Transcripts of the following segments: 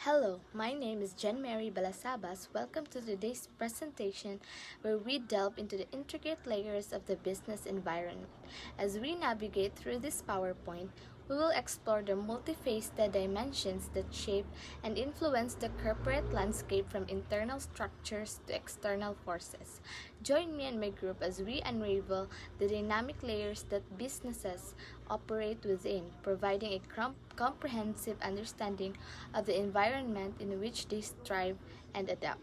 Hello, my name is Jen Mary Balasabas. Welcome to today's presentation where we delve into the intricate layers of the business environment. As we navigate through this PowerPoint, we will explore the multifaceted dimensions that shape and influence the corporate landscape from internal structures to external forces. Join me and my group as we unravel the dynamic layers that businesses operate within, providing a comprehensive understanding of the environment in which they thrive and adapt.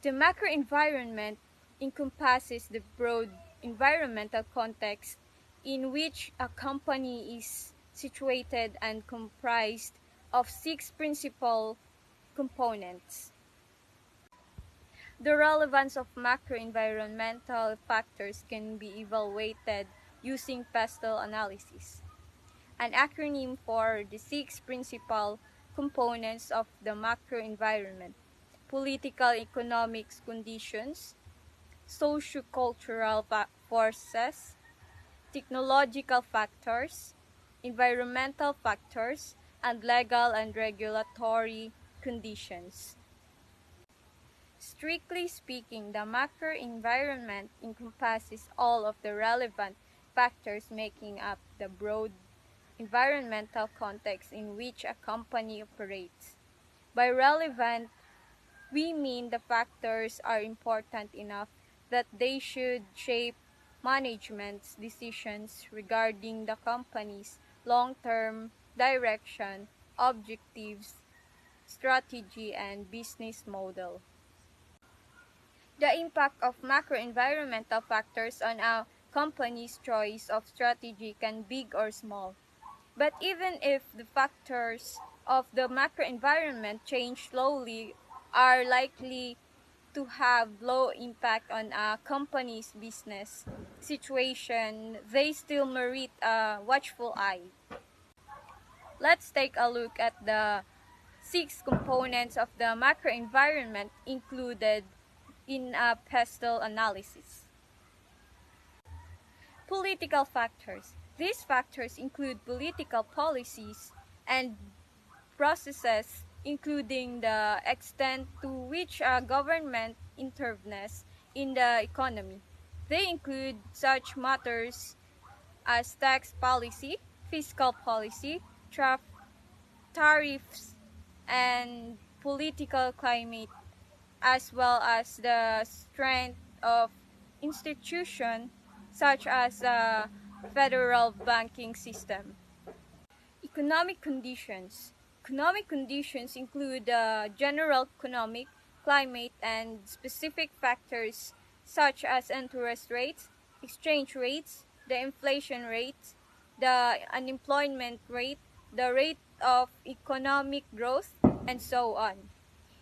The macro environment encompasses the broad environmental context in which a company is situated and comprised of six principal components. The relevance of macro environmental factors can be evaluated using pestle analysis, an acronym for the six principal components of the macro environment: political economic conditions, socio-cultural forces, technological factors, environmental factors, and legal and regulatory conditions. Strictly speaking, the macro environment encompasses all of the relevant factors making up the broad environmental context in which a company operates. By relevant, we mean the factors are important enough that they should shape management's decisions regarding the company's long-term direction, objectives, strategy, and business model. The impact of macro-environmental factors on a company's choice of strategy can be big or small. But even if the factors of the macro environment change slowly, are likely to have low impact on a company's business situation, they still merit a watchful eye. Let's take a look at the six components of the macro environment included in a pestle analysis. Political factors. These factors include political policies and processes, including the extent to which a government intervenes in the economy. They include such matters as tax policy, fiscal policy, tariffs, and political climate, as well as the strength of institutions such as the federal banking system. Economic conditions. Economic conditions include general economic, climate, and specific factors such as interest rates, exchange rates, the inflation rate, the unemployment rate, the rate of economic growth, and so on.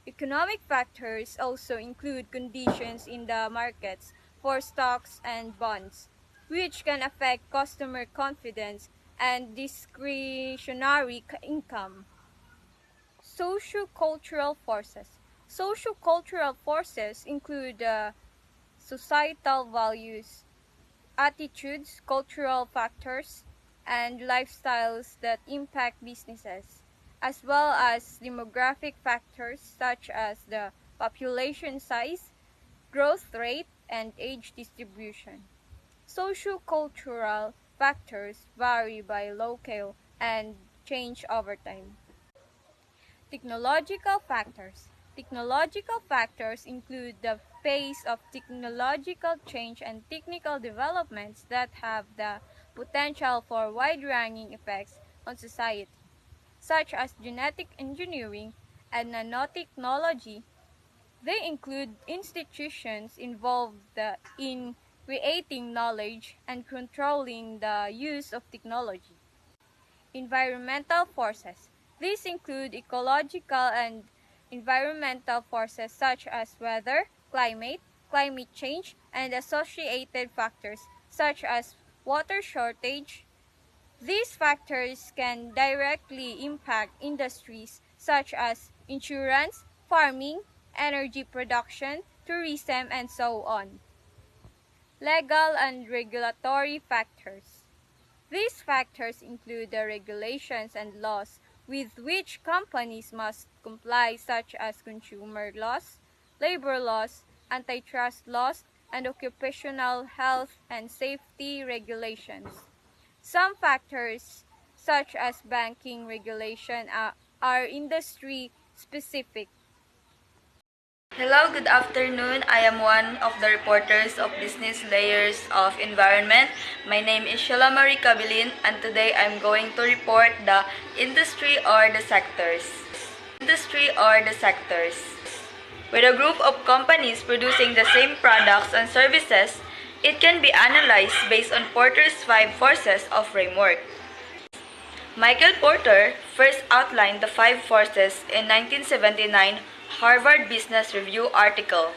Economic factors also include conditions in the markets for stocks and bonds, which can affect customer confidence and discretionary income. Socio-cultural forces. Socio-cultural forces include societal values, attitudes, cultural factors, and lifestyles that impact businesses, as well as demographic factors such as the population size, growth rate, and age distribution. Socio-cultural factors vary by locale and change over time. Technological factors. Technological factors include the pace of technological change and technical developments that have the potential for wide-ranging effects on society, such as genetic engineering and nanotechnology. They include institutions involved in creating knowledge and controlling the use of technology. Environmental forces. These include ecological and environmental forces such as weather, climate change, and associated factors such as water shortage. These factors can directly impact industries such as insurance, farming, energy production, tourism, and so on. Legal and regulatory factors. These factors include the regulations and laws with which companies must comply, such as consumer laws, labor laws, antitrust laws, and occupational health and safety regulations. Some factors, such as banking regulation, are industry specific. Hello, good afternoon. I am one of the reporters of Business Layers of Environment. My name is Sheila Marie Cabilin, and today I'm going to report the industry or the sectors. Industry or the sectors. With a group of companies producing the same products and services, it can be analyzed based on Porter's 5 forces of framework. Michael Porter first outlined the 5 forces in 1979 Harvard Business Review article,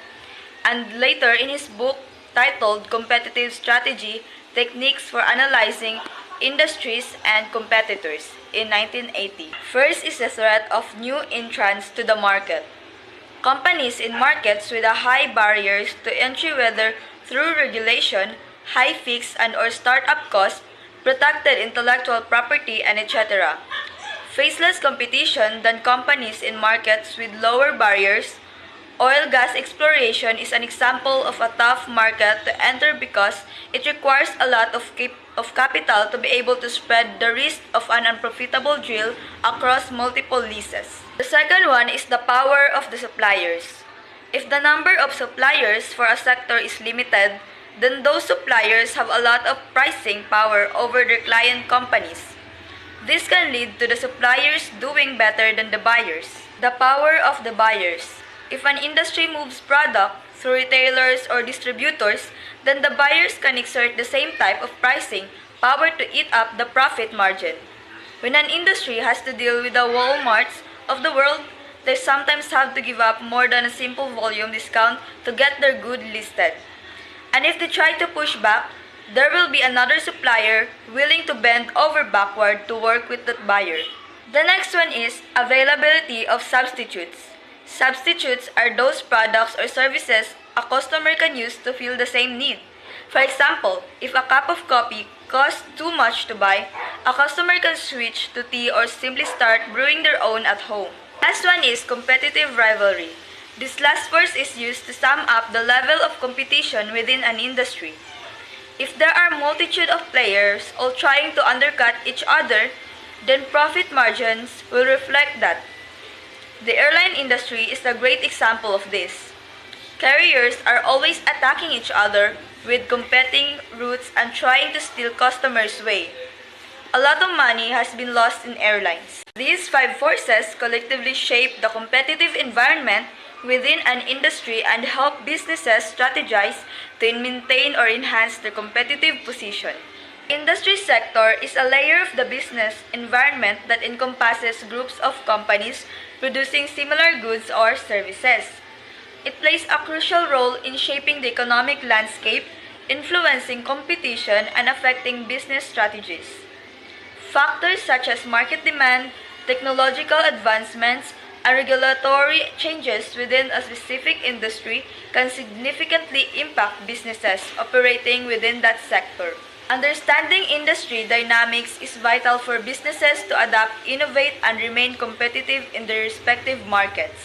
and later in his book titled Competitive Strategy: Techniques for Analyzing Industries and Competitors in 1980. First is the threat of new entrants to the market. Companies in markets with a high barriers to entry, whether through regulation, high fixed and or startup costs, protected intellectual property, and etc. Face less competition than companies in markets with lower barriers. Oil gas exploration is an example of a tough market to enter because it requires a lot of capital to be able to spread the risk of an unprofitable drill across multiple leases. The second one is the power of the suppliers. If the number of suppliers for a sector is limited, then those suppliers have a lot of pricing power over their client companies. This can lead to the suppliers doing better than the buyers. The power of the buyers. If an industry moves product through retailers or distributors, then the buyers can exert the same type of pricing power to eat up the profit margin. When an industry has to deal with the Walmarts of the world, they sometimes have to give up more than a simple volume discount to get their good listed. And if they try to push back, there will be another supplier willing to bend over backward to work with that buyer. The next one is availability of substitutes. Substitutes are those products or services a customer can use to fill the same need. For example, if a cup of coffee costs too much to buy, a customer can switch to tea or simply start brewing their own at home. Last one is competitive rivalry. This last verse is used to sum up the level of competition within an industry. If there are a multitude of players all trying to undercut each other, then profit margins will reflect that. The airline industry is a great example of this. Carriers are always attacking each other with competing routes and trying to steal customers' way. A lot of money has been lost in airlines. These 5 forces collectively shape the competitive environment within an industry and help businesses strategize to maintain or enhance their competitive position. Industry sector is a layer of the business environment that encompasses groups of companies producing similar goods or services. It plays a crucial role in shaping the economic landscape, influencing competition, and affecting business strategies. Factors such as market demand, technological advancements, and regulatory changes within a specific industry can significantly impact businesses operating within that sector. Understanding industry dynamics is vital for businesses to adapt, innovate, and remain competitive in their respective markets.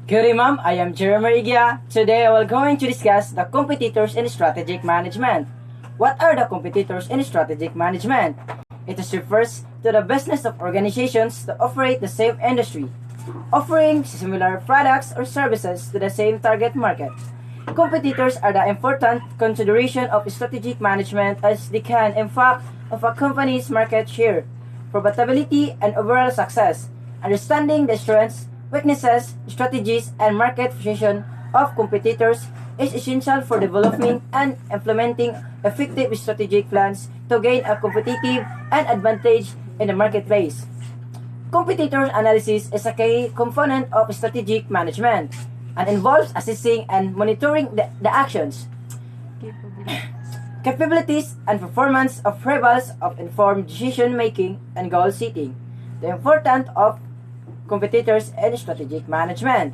Good evening, ma'am. I am Jeremy Igia. Today I will going to discuss the competitors in strategic management. What are the competitors in strategic management? It refers to the business of organizations that operate the same industry, offering similar products or services to the same target market. Competitors are the important consideration of strategic management as they can impact of a company's market share, profitability, and overall success. Understanding the strengths, weaknesses, strategies, and market position of competitors is essential for developing and implementing effective strategic plans to gain a competitive and advantage in the marketplace. Competitor analysis is a key component of strategic management and involves assessing and monitoring the actions, capabilities, and performance of rivals of informed decision making and goal setting. The importance of competitors in strategic management.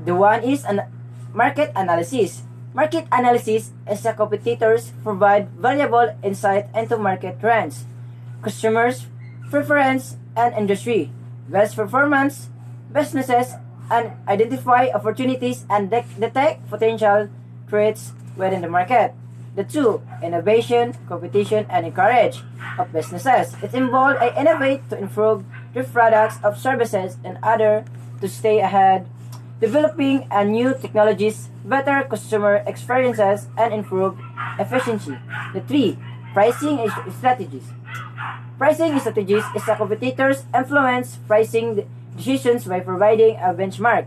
The one is market analysis. Market analysis is a competitors provide valuable insight into market trends, customers' preference, and industry. Best performance businesses and identify opportunities and detect potential threats within the market. The two, innovation, competition, and encourage of businesses. It involves innovate to improve their products of services and other to stay ahead, developing new technologies, better customer experiences, and improve efficiency. The three, pricing strategies. Pricing strategies is a competitor's influence pricing decisions by providing a benchmark.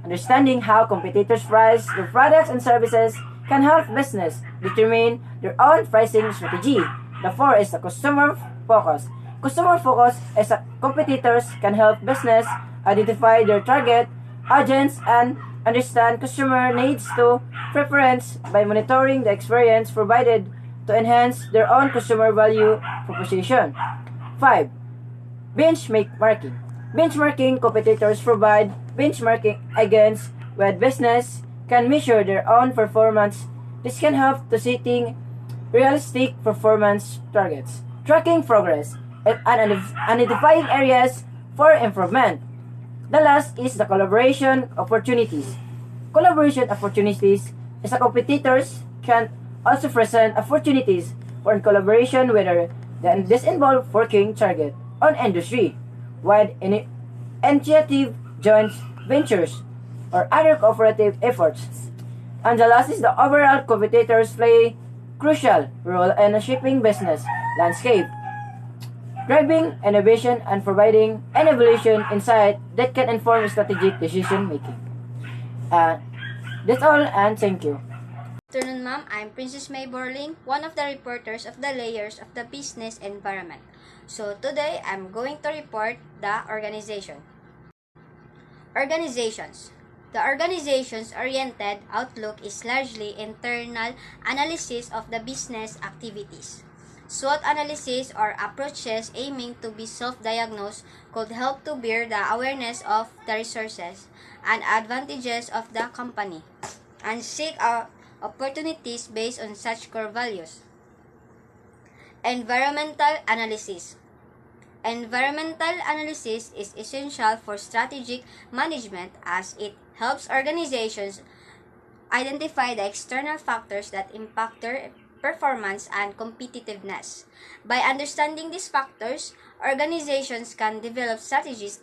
Understanding how competitors price their products and services can help business determine their own pricing strategy. The fourth is the customer focus. Customer focus is a competitors can help business identify their target audience and understand customer needs to preference by monitoring the experience provided to enhance their own customer value proposition. 5. Benchmarking. Benchmarking competitors provide benchmarking against what business can measure their own performance. This can help to setting realistic performance targets, tracking progress, and identifying areas for improvement. The last is the collaboration opportunities. Collaboration opportunities is a competitors can also present opportunities for collaboration whether this involve working target on industry wide initiative joint ventures or other cooperative efforts. And the last is the overall competitors play crucial role in the shipping business landscape, driving innovation and providing an evolution insight that can inform strategic decision making. That's all and thank you. Good afternoon, ma'am. I'm Princess May Borling, one of the reporters of the layers of the business environment. So today, I'm going to report the organization. Organizations. The organization's oriented outlook is largely internal analysis of the business activities. SWOT analysis or approaches aiming to be self-diagnosed could help to bear the awareness of the resources and advantages of the company and seek out opportunities based on such core values. Environmental analysis. Environmental analysis is essential for strategic management as it helps organizations identify the external factors that impact their performance and competitiveness. By understanding these factors, organizations can develop strategies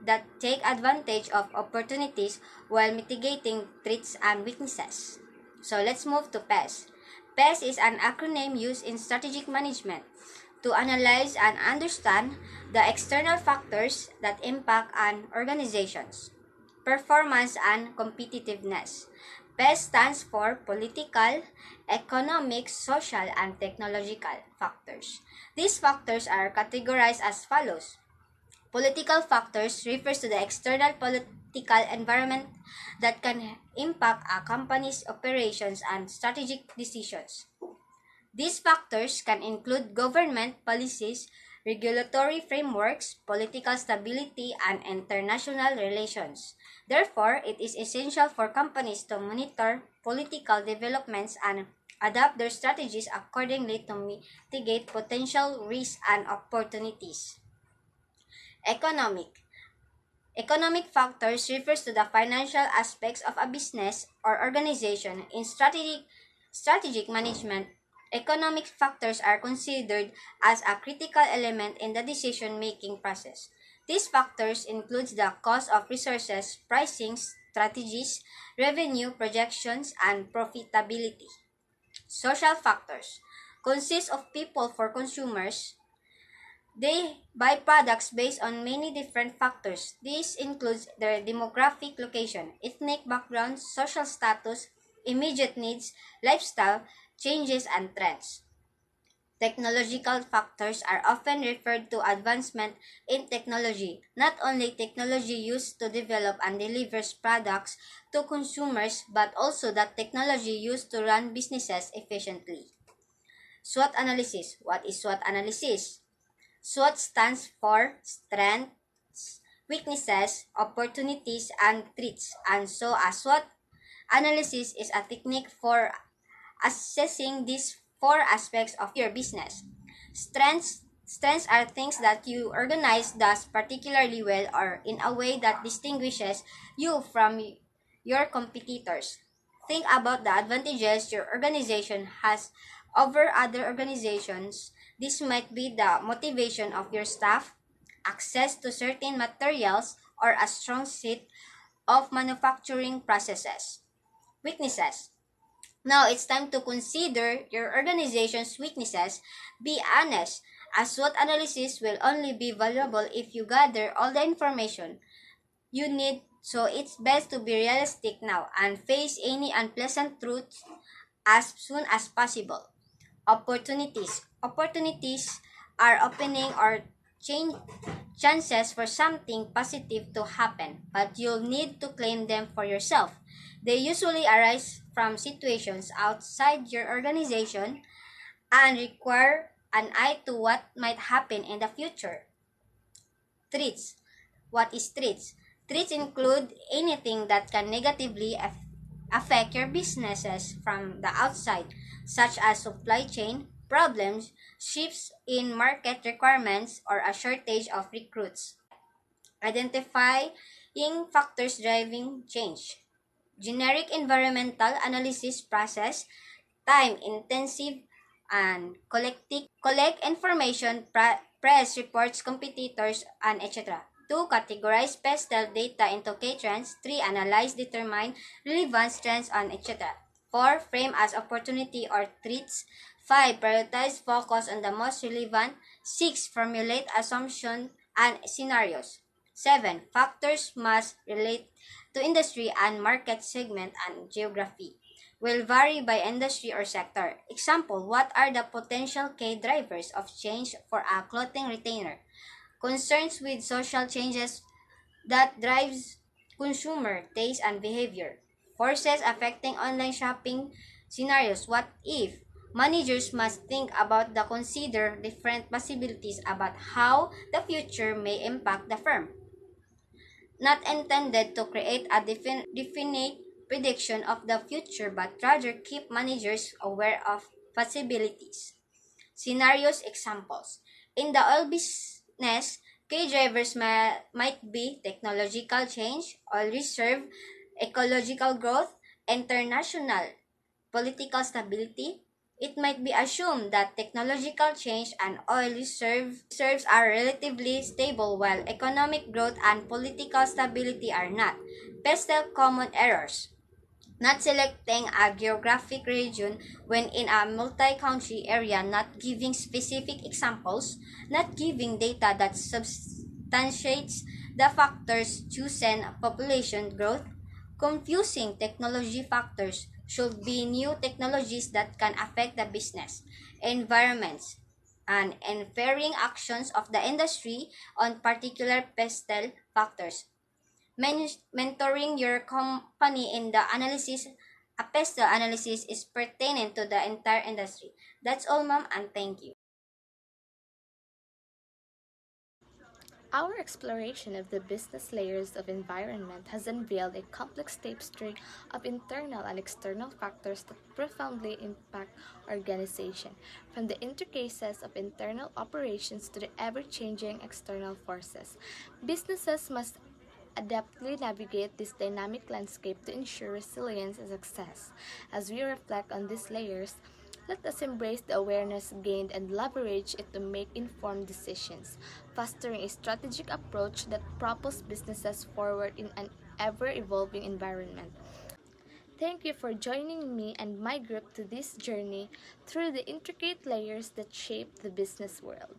that take advantage of opportunities while mitigating threats and weaknesses. So let's move to PES. PES is an acronym used in strategic management to analyze and understand the external factors that impact an organization's performance and competitiveness. PES stands for political, economic, social, and technological factors. These factors are categorized as follows. Political factors refers to the external political environment that can impact a company's operations and strategic decisions. These factors can include government policies, regulatory frameworks, political stability, and international relations. Therefore, it is essential for companies to monitor political developments and adapt their strategies accordingly to mitigate potential risks and opportunities. Economic. Economic factors refers to the financial aspects of a business or organization. In strategic management, economic factors are considered as a critical element in the decision-making process. These factors include the cost of resources, pricing strategies, revenue projections, and profitability. Social factors consist of people for consumers. They buy products based on many different factors. This includes their demographic location, ethnic background, social status, immediate needs, lifestyle changes, and trends. Technological factors are often referred to advancement in technology, not only technology used to develop and deliver products to consumers, but also the technology used to run businesses efficiently. SWOT analysis. What is SWOT analysis? SWOT stands for strengths, weaknesses, opportunities, and threats. And so a SWOT analysis is a technique for assessing these four aspects of your business. Strengths Strengths are things that you organize does particularly well or in a way that distinguishes you from your competitors. Think about the advantages your organization has over other organizations. This might be the motivation of your staff, access to certain materials, or a strong set of manufacturing processes. Weaknesses. Now it's time to consider your organization's weaknesses. Be honest, as SWOT analysis will only be valuable if you gather all the information you need, so it's best to be realistic now and face any unpleasant truths as soon as possible. Opportunities. Opportunities are opening or change chances for something positive to happen, but you'll need to claim them for yourself. They usually arise from situations outside your organization and require an eye to what might happen in the future. Threats. What is threats? Threats include anything that can negatively affect your businesses from the outside, such as supply chain problems, shifts in market requirements, or a shortage of recruits. Identifying factors driving change. Generic environmental analysis process, time intensive and collect information, press reports, competitors, and etc. 2. Categorize PESTEL data into K-trends. 3. Analyze, determine relevance, trends, and etc. 4. Frame as opportunity or threats. 5. Prioritize, focus on the most relevant. 6. Formulate assumptions and scenarios. 7. Factors must relate to industry and market segment and geography. Will vary by industry or sector. Example, what are the potential key drivers of change for a clothing retailer? Concerns with social changes that drives consumer taste and behavior. Forces affecting online shopping scenarios. What if? Managers must think about the consider different possibilities about how the future may impact the firm. Not intended to create a definite prediction of the future, but rather keep managers aware of possibilities. Scenarios examples. In the oil business, key drivers might be technological change, oil reserve, ecological growth, international political stability. It might be assumed that technological change and oil reserves are relatively stable while economic growth and political stability are not. Pestel common errors. Not selecting a geographic region when in a multi-country area, not giving specific examples, not giving data that substantiates the factors chosen, population growth, confusing technology factors should be new technologies that can affect the business, environments, and inferring actions of the industry on particular pestle factors. Mentoring your company in the analysis, a pestle analysis is pertinent to the entire industry. That's all, ma'am, and thank you. Our exploration of the business layers of environment has unveiled a complex tapestry of internal and external factors that profoundly impact organization, from the intricacies of internal operations to the ever-changing external forces. Businesses must adeptly navigate this dynamic landscape to ensure resilience and success. As we reflect on these layers, let us embrace the awareness gained and leverage it to make informed decisions, fostering a strategic approach that propels businesses forward in an ever-evolving environment. Thank you for joining me and my group to this journey through the intricate layers that shape the business world.